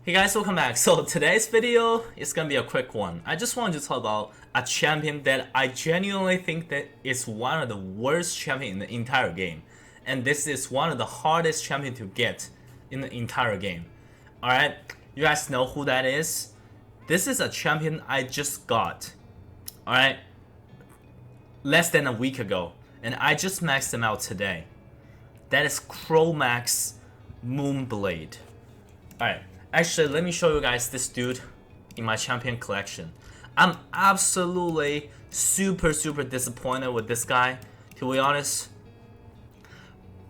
Hey guys, welcome back. So today's video is gonna be a quick one. I just wanted to talk about a champion that I genuinely think that is one of the worst champion in the entire game. And this is one of the hardest champion to get in the entire game. Alright, you guys know who that is? This is a champion I just got. Alright, less than a week ago. And I just maxed him out today. That is Chromax Moonblade. Alright. Actually, let me show you guys this dude in my champion collection. I'm absolutely super disappointed with this guy, to be honest.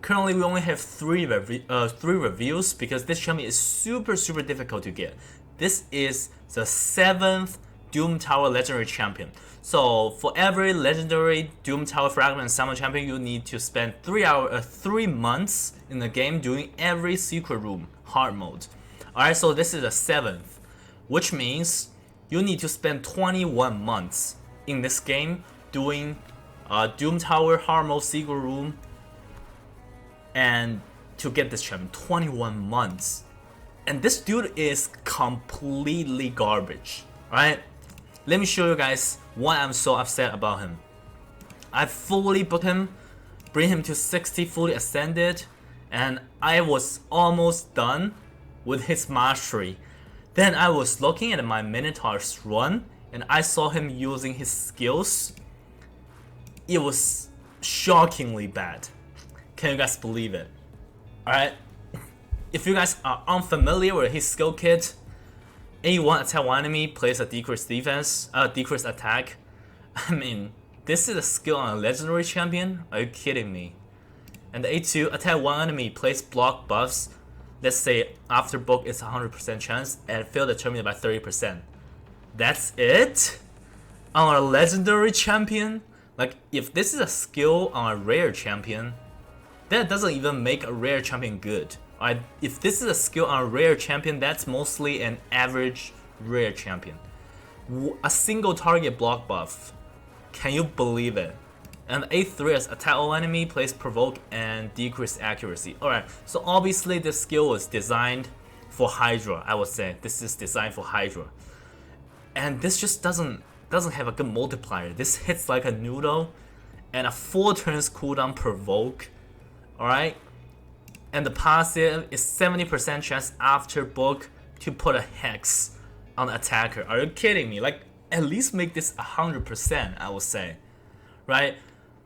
Currently, we only have three reviews because this champion is super difficult to get. This is the 7th Doom Tower Legendary Champion. So, for every Legendary Doom Tower Fragment Summon Champion, you need to spend 3 months in the game doing every secret room, hard mode. Alright, so this is the 7th, which means you need to spend 21 months in this game doing Doom Tower, Hard Mode, Secret Room, and to get this champion. 21 months. And this dude is completely garbage. Alright, let me show you guys why I'm so upset about him. I fully booked him, bring him to 60 fully ascended, and I was almost done with his mastery. Then I was looking at my Minotaur's run and I saw him using his skills. It was shockingly bad. Can you guys believe it? Alright, if you guys are unfamiliar with his skill kit, A1 attack one enemy plays a decreased defense, decreased attack. I mean, this is a skill on a legendary champion? Are you kidding me? And the A2 attack one enemy plays block buffs. Let's say after book it's 100% chance and fail the terminate by 30%. That's it? On a legendary champion? Like, if this is a skill on a rare champion, that doesn't even make a rare champion good. Alright, if this is a skill on a rare champion, that's mostly an average rare champion. A single target block buff. Can you believe it? And A3 as attack all enemy, plays provoke and decrease accuracy. Alright, so obviously this skill was designed for Hydra, I would say. This is designed for Hydra. And this just doesn't have a good multiplier. This hits like a noodle and a 4 turns cooldown provoke. Alright? And the passive is 70% chance after book to put a hex on the attacker. Are you kidding me? Like, at least make this 100%, I would say. Right?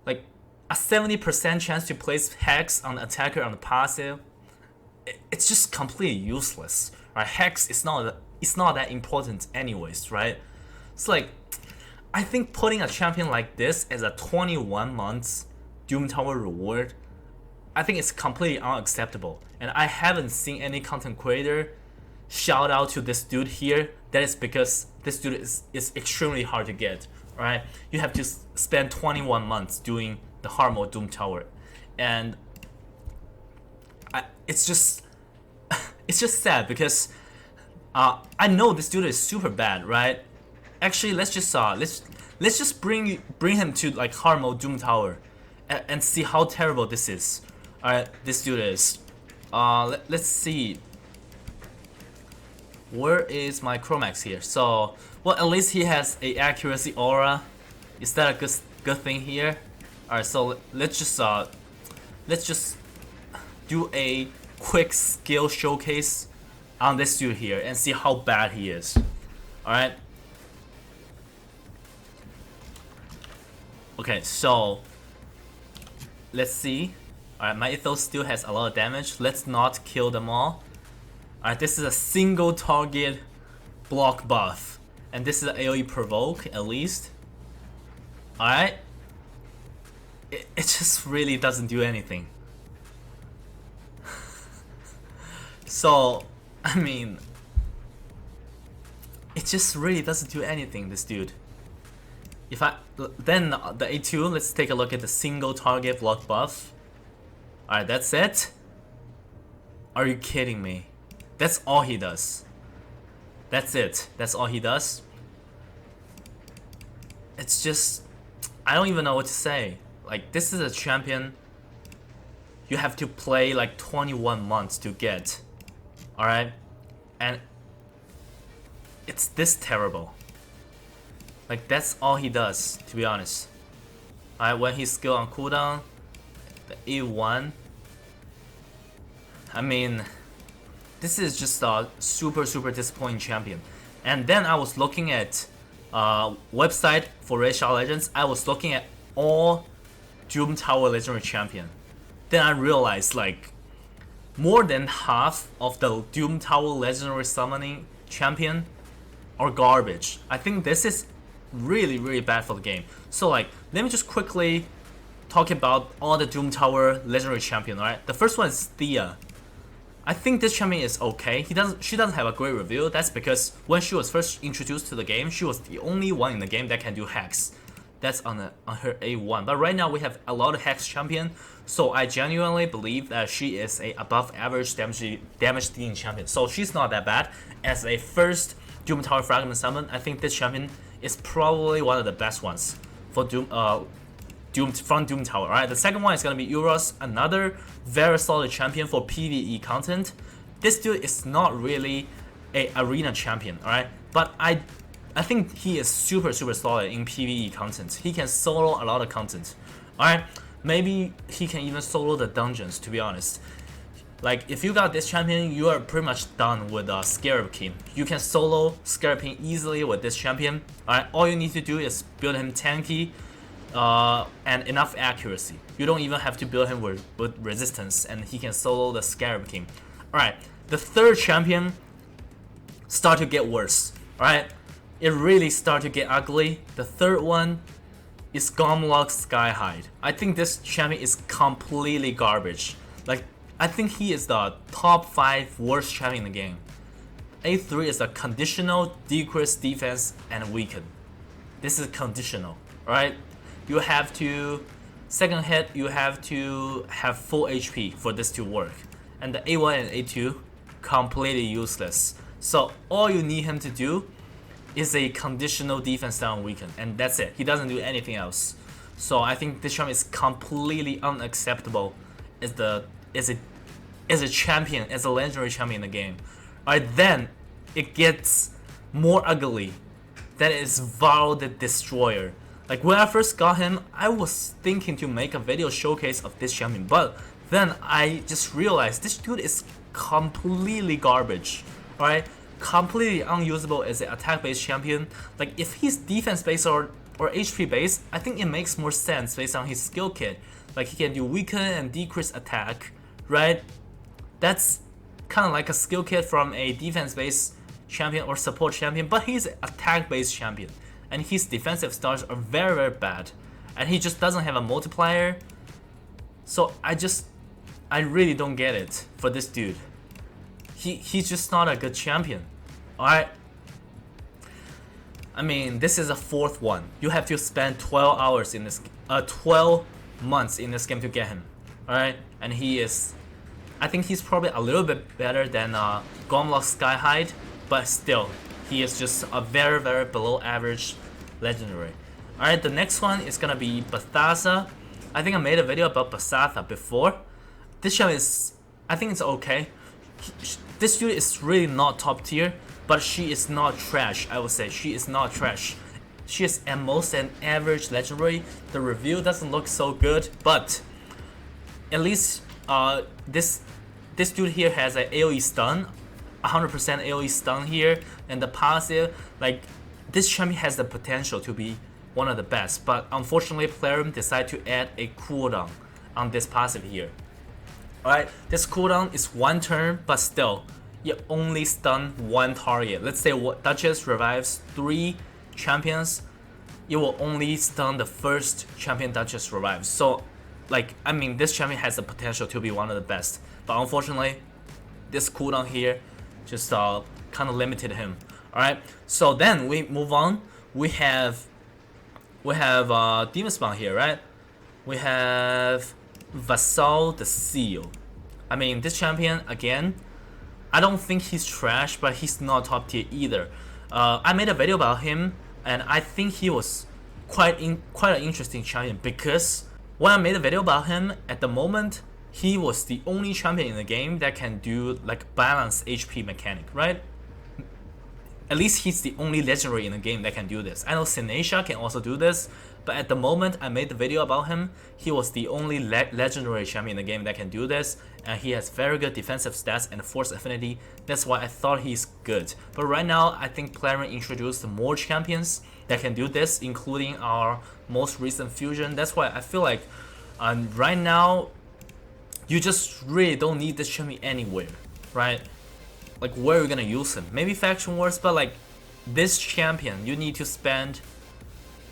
Like a 70% chance to place hex on the attacker on the passive, it's just completely useless. Right? Hex is not that important anyways, right? It's like, I think putting a champion like this as a 21 months Doom Tower reward, I think it's completely unacceptable. And I haven't seen any content creator shout out to this dude here. That is because this dude is extremely hard to get. Right, you have to spend 21 months doing the hard mode Doom Tower, and it's just sad because I know this dude is super bad, right? Actually, let's just bring him to like hard mode Doom Tower, and see how terrible this is. Alright, this dude is. Let's see. Where is my Chromax here? So, well, at least he has a accuracy aura. Is that a good thing here? Alright, so let's just do a quick skill showcase on this dude here and see how bad he is. Alright. Okay, so let's see. Alright, my Ethos still has a lot of damage. Let's not kill them all. Alright, this is a single target block buff. And this is an AoE provoke, at least. Alright. It just really doesn't do anything. So, I mean, it just really doesn't do anything, this dude. Then the A2, let's take a look at the single target block buff. Alright, that's it? Are you kidding me? That's all he does. That's it. That's all he does. It's just, I don't even know what to say. Like, this is a champion you have to play like 21 months to get. Alright? And it's this terrible. Like that's all he does, to be honest. Alright, when he's skill on cooldown, the A1. I mean, this is just a super disappointing champion. And then I was looking at website for Red Shadow Legends. I was looking at all Doom Tower Legendary champion. Then I realized like more than half of the Doom Tower Legendary summoning champion are garbage. I think this is really bad for the game. So like, let me just quickly talk about all the Doom Tower Legendary champion. Alright, the first one is Thea. I think this champion is okay. She doesn't have a great review. That's because when she was first introduced to the game, she was the only one in the game that can do hex. That's on her A1. But right now we have a lot of hex champion, so I genuinely believe that she is a above average damage dealing champion. So she's not that bad. As a first Doom Tower Fragment summon, I think this champion is probably one of the best ones for Doom Tower. Alright, the second one is gonna be Euros, another very solid champion for PvE content. This dude is not really a arena champion, alright, but I think he is super solid in PvE content. He can solo a lot of content. Alright, maybe he can even solo the dungeons, to be honest. Like, if you got this champion, you are pretty much done with Scarab King. You can solo Scarab King easily with this champion. Alright, all you need to do is build him tanky and enough accuracy. You don't even have to build him with resistance, and he can solo the Scarab King. Alright, the third champion start to get worse. Alright, it really start to get ugly. The third one is Gomlock Skyhide. I think this champion is completely garbage. Like, I think he is the top 5 worst champion in the game. A3 is a conditional decrease defense and weaken. This is conditional, right? You have to, second hit, you have to have full HP for this to work. And the A1 and A2, completely useless. So all you need him to do is a conditional defense down weaken, and that's it. He doesn't do anything else. So I think this champion is completely unacceptable as a champion, as a legendary champion in the game. Alright, then it gets more ugly. That is Vassal the Destroyer. Like, when I first got him, I was thinking to make a video showcase of this champion, but then I just realized this dude is completely garbage. Alright, completely unusable as an attack-based champion. Like, if he's defense-based or HP-based, I think it makes more sense based on his skill kit. Like, he can do weaken and decrease attack, right? That's kind of like a skill kit from a defense-based champion or support champion, but he's an attack-based champion, and his defensive stats are very bad, and he just doesn't have a multiplier. So I really don't get it for this dude. He's just not a good champion. Alright, I mean, this is a fourth one. You have to spend 12 hours in this 12 months in this game to get him. Alright, and he is, I think he's probably a little bit better than Gomlock Skyhide, but still, he is just a very below average legendary. Alright, the next one is gonna be Vassal. I think I made a video about Vassal before. This show is, I think it's okay. This dude is really not top tier, but she is not trash. I would say she is not trash. She is at most an average legendary. The review doesn't look so good, but at least this dude here has an AoE stun, 100% AoE stun here, and the passive, like, this champion has the potential to be one of the best, but unfortunately Playerman decided to add a cooldown on this passive here. Alright, this cooldown is 1 turn, but still, you only stun 1 target. Let's say Duchess revives 3 champions, you will only stun the first champion Duchess revives. So, like, I mean, this champion has the potential to be one of the best, but unfortunately, this cooldown here just kind of limited him. Alright, so then we move on. We have Demon Spawn here, right? We have Vassal the Seal. I mean, this champion, again, I don't think he's trash, but he's not top tier either. I made a video about him, and I think he was quite an interesting champion, because when I made a video about him, at the moment, he was the only champion in the game that can do like balanced HP mechanic, right? At least he's the only legendary in the game that can do this. I know Sinesha can also do this, but at the moment I made the video about him, he was the only legendary champion in the game that can do this, and he has very good defensive stats and force affinity. That's why I thought he's good. But right now, I think Playerman introduced more champions that can do this, including our most recent fusion. That's why I feel like right now, you just really don't need this champion anywhere, right? Like, where are you gonna use him? Maybe Faction Wars, but like, this champion, you need to spend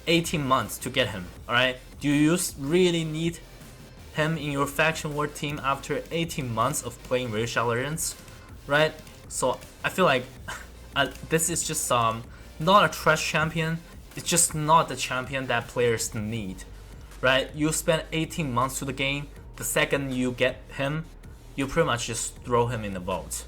18 months to get him, alright? Do you really need him in your Faction War team after 18 months of playing Racial Legends, right? So I feel like this is just not a trash champion. It's just not the champion that players need, right? You spend 18 months to the game. The second you get him, you pretty much just throw him in the vault.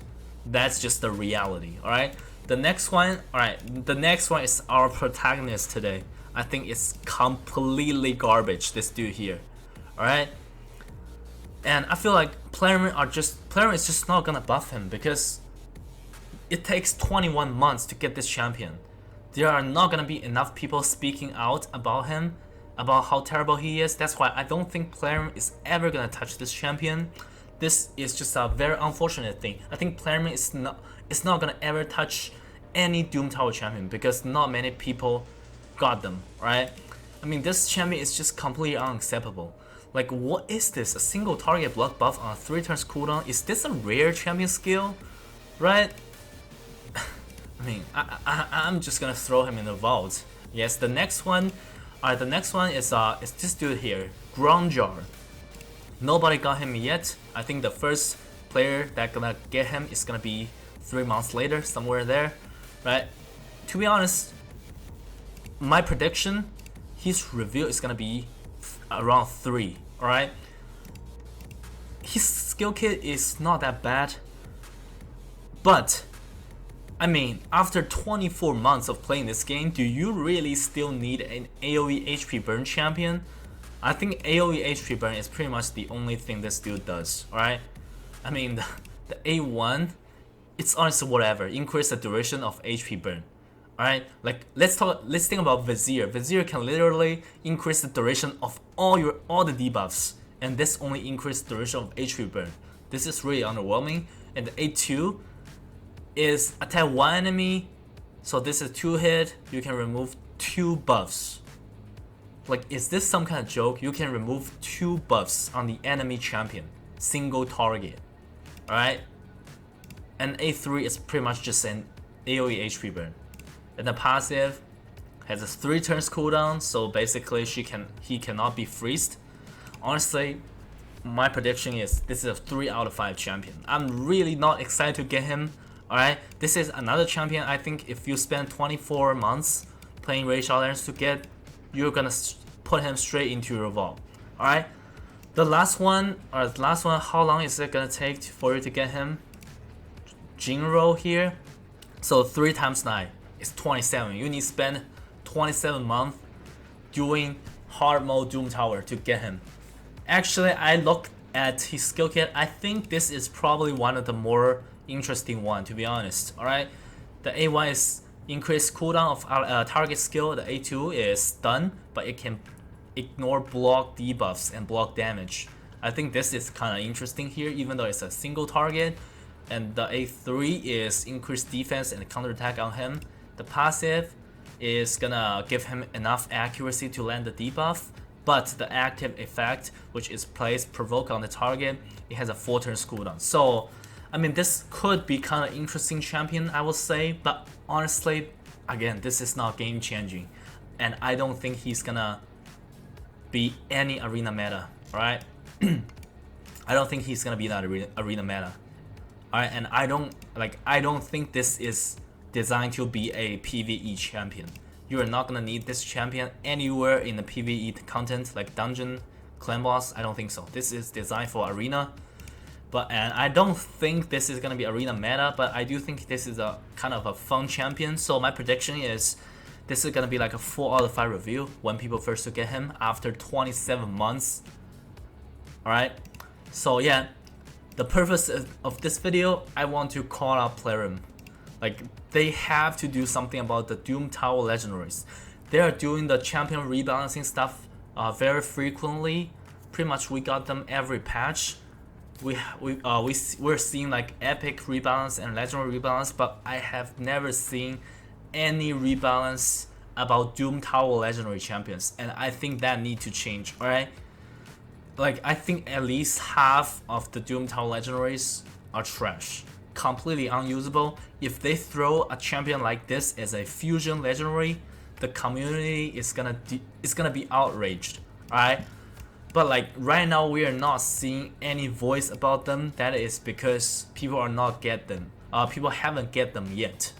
That's just the reality, alright? The next one is our protagonist today. I think it's completely garbage, this dude here, alright? And I feel like Playerman is just not gonna buff him because it takes 21 months to get this champion. There are not gonna be enough people speaking out about him, about how terrible he is. That's why I don't think Playerman is ever gonna touch this champion. This is just a very unfortunate thing. I think Playerman is not gonna ever touch any Doom Tower champion because not many people got them, right? I mean, this champion is just completely unacceptable. Like, what is this? A single target block buff on a 3 turns cooldown? Is this a rare champion skill, right? I mean, I'm just gonna throw him in the vault. Yes, the next one is this dude here, Groundjar. Nobody got him yet. I think the first player that gonna get him is gonna be 3 months later, somewhere there, right? To be honest, my prediction, his reveal is gonna be around 3, alright? His skill kit is not that bad, but I mean, after 24 months of playing this game, do you really still need an AoE HP burn champion? I think AoE HP burn is pretty much the only thing this dude does, alright? I mean, the A1, it's honestly whatever, increase the duration of HP burn. Alright, like let's think about Vizier. Vizier can literally increase the duration of all the debuffs, and this only increases the duration of HP burn. This is really underwhelming. And the A2 is attack 1 enemy, so this is 2 hit, you can remove 2 buffs. Like, is this some kind of joke? You can remove 2 buffs on the enemy champion, single target. Alright? And A3 is pretty much just an AoE HP burn. And the passive has a 3 turns cooldown, so basically he cannot be freezed. Honestly, my prediction is this is a 3 out of 5 champion. I'm really not excited to get him. Alright, this is another champion. I think if you spend 24 months playing Racial Legends to get, you're gonna put him straight into your vault. Alright, the last one, how long is it gonna take for you to get him? Jinro here. So 3 times 9 is 27. You need to spend 27 months doing hard mode Doom Tower to get him. Actually, I looked at his skill kit. I think this is probably one of the more interesting one, to be honest. Alright, the A1 is increased cooldown of target skill. The A2 is stun, but it can ignore block debuffs and block damage. I think this is kind of interesting here, even though it's a single target. And the A3 is increased defense and counterattack on him. The passive is gonna give him enough accuracy to land the debuff, but the active effect, which is placed provoke on the target, it has a 4 turns cooldown. So I mean, this could be kind of interesting champion, I would say, but honestly, again, this is not game changing, and I don't think he's gonna be any arena meta, alright? I don't think he's gonna be that arena meta. Alright, and I don't think this is designed to be a PvE champion. You are not gonna need this champion anywhere in the PvE content, like dungeon, clan boss. I don't think so. This is designed for arena. And I don't think this is gonna be arena meta, but I do think this is a kind of a fun champion. So my prediction is this is gonna be like a 4 out of 5 review when people first to get him after 27 months. Alright, so yeah, the purpose of this video, I want to call out Playerman. Like, they have to do something about the Doom Tower Legendaries. They are doing the champion rebalancing stuff very frequently. Pretty much we got them every patch. We're seeing like epic rebalance and legendary rebalance, but I have never seen any rebalance about Doom Tower Legendary champions, and I think that need to change. Alright, like I think at least half of the Doom Tower Legendaries are trash, completely unusable. If they throw a champion like this as a fusion legendary, the community is gonna be outraged. Alright, but like right now we are not seeing any voice about them. That is because people are not get them. People haven't get them yet.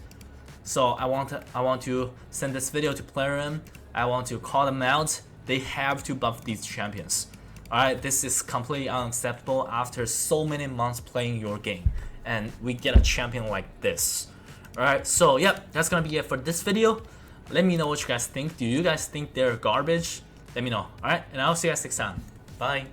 So I want to send this video to Playerman. I want to call them out. They have to buff these champions. Alright, this is completely unacceptable after so many months playing your game, and we get a champion like this. Alright, so yep, that's gonna be it for this video. Let me know what you guys think. Do you guys think they're garbage? Let me know. Alright, and I'll see you guys next time. Bye.